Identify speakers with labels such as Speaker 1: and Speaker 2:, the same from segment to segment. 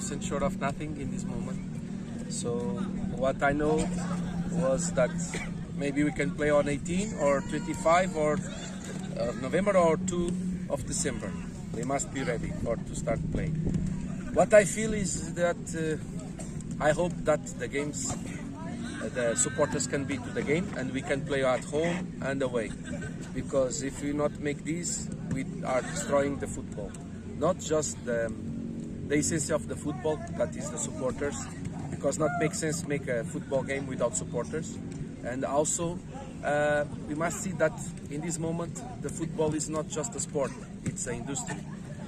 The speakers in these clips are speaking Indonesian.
Speaker 1: 100% sure of nothing in this moment. So what I know was that maybe we can play on 18 or 25 or November or 2 of December. We must be ready to start playing. What I feel is that I hope that the games, the supporters can be to the game and we can play at home and away. Because if we not make this, we are destroying the football. Not just the essence of the football, that is the supporters. Because not make sense make a football game without supporters. And also, we must see that in this moment, the football is not just a sport, it's an industry.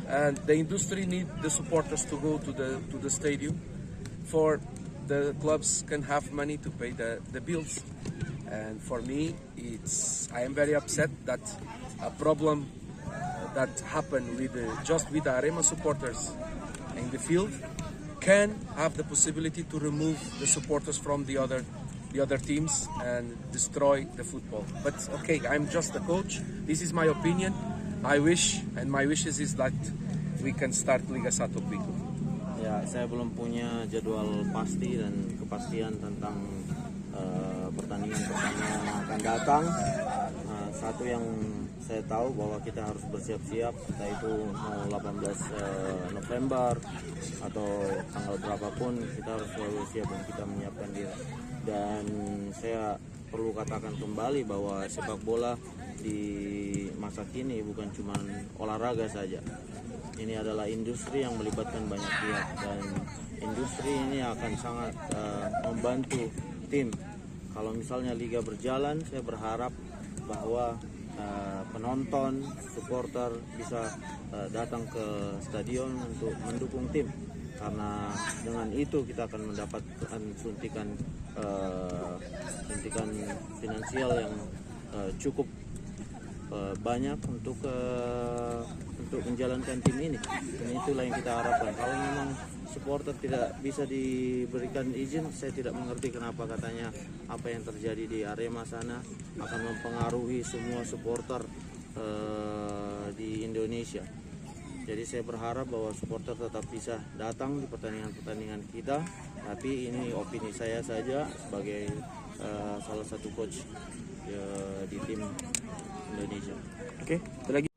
Speaker 1: And the industry needs the supporters to go to the stadium for the clubs can have money to pay the bills. And for me, I am very upset that a problem that happened with just with the Arema supporters in the field can have the possibility to remove the supporters from the other teams and destroy the football. But okay, I'm just a coach. This is my opinion. I wish, and my wishes is that we can start Liga 1 quickly.
Speaker 2: Ya, saya belum punya jadwal pasti dan kepastian tentang pertandingan-pertandingan yang akan datang. Satu yang saya tahu bahwa kita harus bersiap-siap, entah itu mau 18 November atau tanggal berapapun, kita harus selalu siap dan kita menyiapkan diri. Dan saya perlu katakan kembali bahwa sepak bola di masa kini bukan cuma olahraga saja. Ini adalah industri yang melibatkan banyak pihak dan industri ini akan sangat membantu tim. Kalau misalnya liga berjalan, saya berharap bahwa penonton, supporter bisa datang ke stadion untuk mendukung tim. Karena dengan itu kita akan mendapatkan suntikan finansial yang cukup banyak untuk menjalankan tim ini. Dan itulah yang kita harapkan. Kalau memang supporter tidak bisa diberikan izin, saya tidak mengerti kenapa katanya apa yang terjadi di Arema sana akan mempengaruhi semua supporter di Indonesia. Jadi saya berharap bahwa supporter tetap bisa datang di pertandingan-pertandingan kita. Tapi ini opini saya saja sebagai salah satu coach di tim Indonesia.
Speaker 1: Oke, lagi.